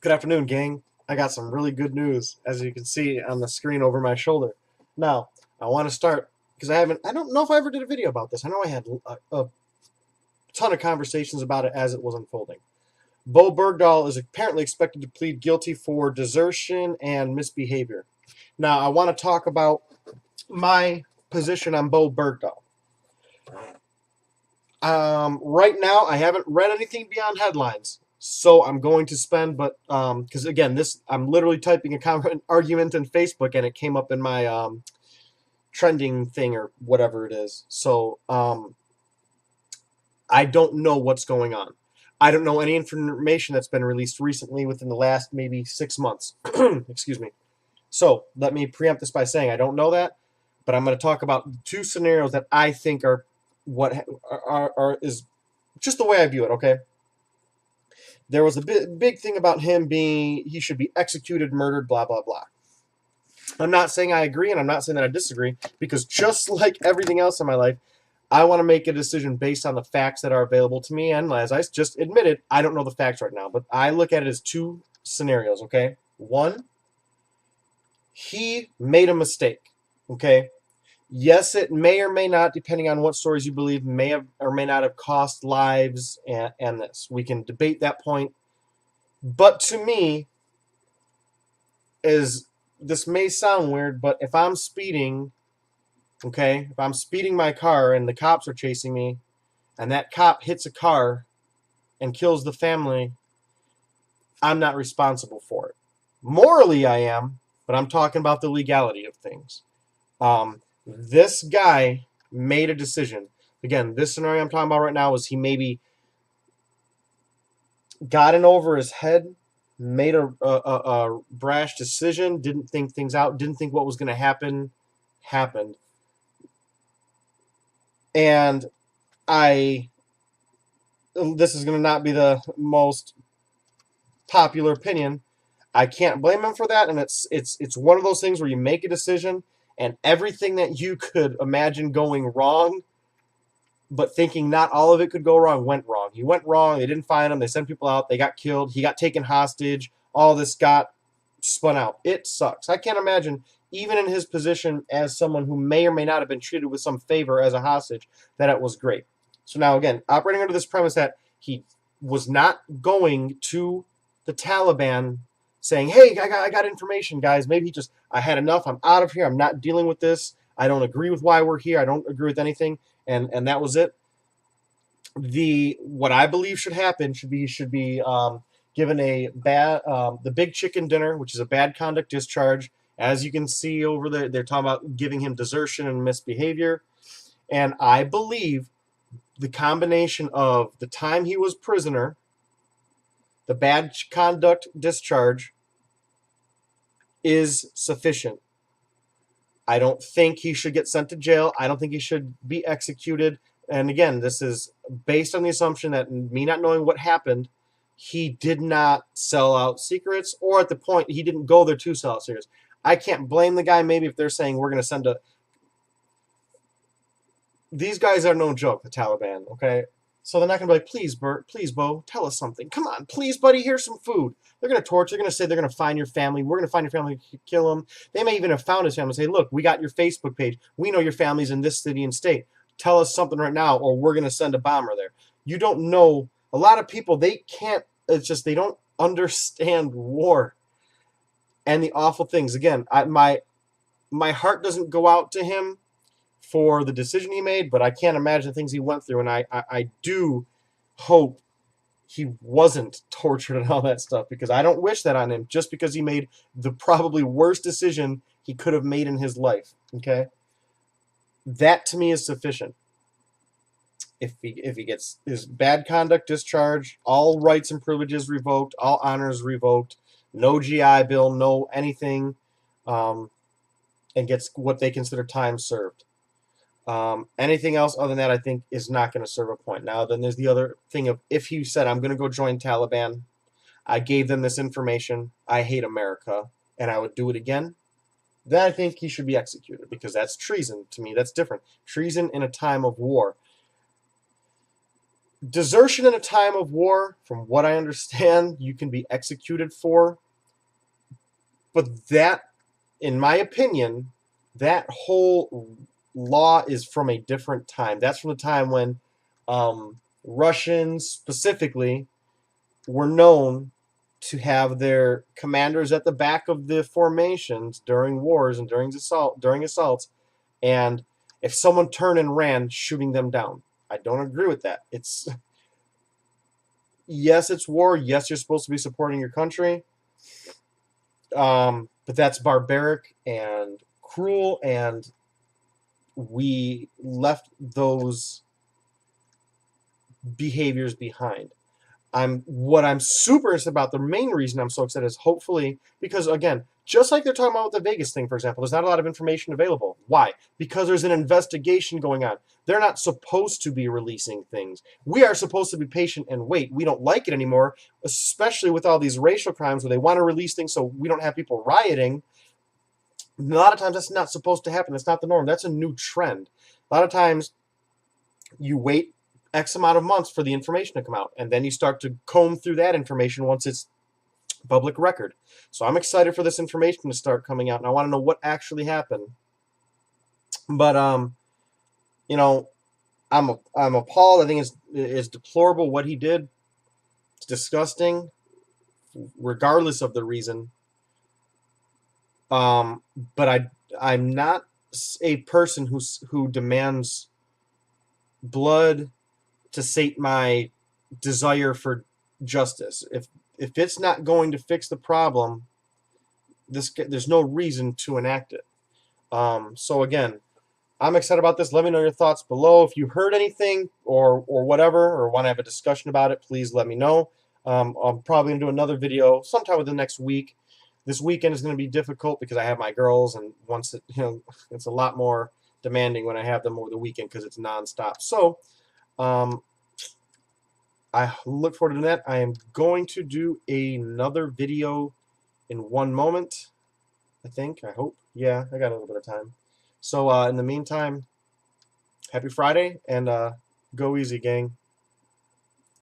Good afternoon, gang. I got some really good news, as you can see on the screen over my shoulder. Now, I want to start because I don't know if I ever did a video about this. I know I had a ton of conversations about it as it was unfolding. Bowe Bergdahl is apparently expected to plead guilty for desertion and misbehavior. Now, I want to talk about my position on Bowe Bergdahl. Right now, I haven't read anything beyond headlines, so I'm going to spend. But because again, I'm literally typing an argument in Facebook, and it came up in my trending thing or whatever it is. So I don't know what's going on. I don't know any information that's been released recently within the last maybe 6 months. Excuse me. So let me preempt this by saying I don't know that, but I'm going to talk about two scenarios that I think are what is just the way I view it. Okay. There was a big thing about him being he should be executed, murdered, blah blah blah. I'm not saying I agree, and I'm not saying that I disagree, because just like everything else in my life, I want to make a decision based on the facts that are available to me. And as I just admitted, I don't know the facts right now, but I look at it as two scenarios. Okay, one, he made a mistake. Okay, yes, it may or may not, depending on what stories you believe, may have or may not have cost lives, and this. We can debate that point. But to me, is this may sound weird, but if I'm speeding, okay, if I'm speeding my car and the cops are chasing me, and that cop hits a car and kills the family, I'm not responsible for it. Morally, I am, but I'm talking about the legality of things. This guy made a decision. Again, this scenario I'm talking about right now is he maybe got in over his head, made a brash decision, didn't think things out, didn't think what was going to happen, happened. And this is going to not be the most popular opinion. I can't blame him for that, and it's one of those things where you make a decision, and everything that you could imagine going wrong, but thinking not all of it could go wrong, went wrong. He went wrong. They didn't find him. They sent people out. They got killed. He got taken hostage. All this got spun out. It sucks. I can't imagine, even in his position as someone who may or may not have been treated with some favor as a hostage, that it was great. So now, again, operating under this premise that he was not going to the Taliban saying, hey, I got information, guys. Maybe he just, I had enough. I'm out of here. I'm not dealing with this. I don't agree with why we're here. I don't agree with anything. And that was it. What I believe should happen should be given the big chicken dinner, which is a bad conduct discharge. As you can see over there, they're talking about giving him desertion and misbehavior. And I believe the combination of the time he was prisoner, the bad conduct discharge, is sufficient. I don't think he should get sent to jail. I don't think he should be executed. And again, this is based on the assumption that, me not knowing what happened, he did not sell out secrets, or at the point he didn't go there to sell out secrets. I can't blame the guy. Maybe if they're saying we're going to send these guys are no joke, the Taliban, okay? So they're not going to be like, please, Bert, please, Bo, tell us something. Come on, please, buddy, here's some food. They're going to torture. They're going to say they're going to find your family. We're going to find your family, kill them. They may even have found his family and say, look, we got your Facebook page. We know your family's in this city and state. Tell us something right now, or we're going to send a bomber there. You don't know. A lot of people, they can't, it's just they don't understand war and the awful things. Again, my heart doesn't go out to him for the decision he made, but I can't imagine the things he went through, and I do hope he wasn't tortured and all that stuff, because I don't wish that on him, just because he made the probably worst decision he could have made in his life. Okay, that to me is sufficient. If he gets his bad conduct discharged, all rights and privileges revoked, all honors revoked, no GI Bill, no anything, and gets what they consider time served. Anything else other than that, I think, is not going to serve a point. Now, then there's the other thing of, if he said, I'm going to go join Taliban, I gave them this information, I hate America, and I would do it again, then I think he should be executed, because that's treason. To me, that's different. Treason in a time of war. Desertion in a time of war, from what I understand, you can be executed for. But that, in my opinion, that whole law is from a different time. That's from the time when Russians specifically were known to have their commanders at the back of the formations during wars and during assaults, and if someone turned and ran, shooting them down. I don't agree with that. It's Yes, it's war. Yes, you're supposed to be supporting your country, but that's barbaric and cruel, and we left those behaviors behind. I'm super excited about. The main reason I'm so excited is hopefully because, again, just like they're talking about with the Vegas thing, for example, there's not a lot of information available. Why? Because there's an investigation going on. They're not supposed to be releasing things. We are supposed to be patient and wait. We don't like it anymore, especially with all these racial crimes where they want to release things so we don't have people rioting. A lot of times that's not supposed to happen. That's not the norm. That's a new trend. A lot of times you wait X amount of months for the information to come out, and then you start to comb through that information once it's public record. So I'm excited for this information to start coming out, and I want to know what actually happened. But you know, I'm appalled. I think it's deplorable what he did. It's disgusting, regardless of the reason. But I'm not a person who demands blood to sate my desire for justice. If it's not going to fix the problem, there's no reason to enact it. So again, I'm excited about this. Let me know your thoughts below. If you heard anything or whatever, or want to have a discussion about it, please let me know. I'm probably going to do another video sometime within the next week. This weekend is going to be difficult because I have my girls, and once it's a lot more demanding when I have them over the weekend because it's nonstop. So I look forward to that. I am going to do another video in one moment. I hope. Yeah, I got a little bit of time. So in the meantime, happy Friday, and go easy, gang.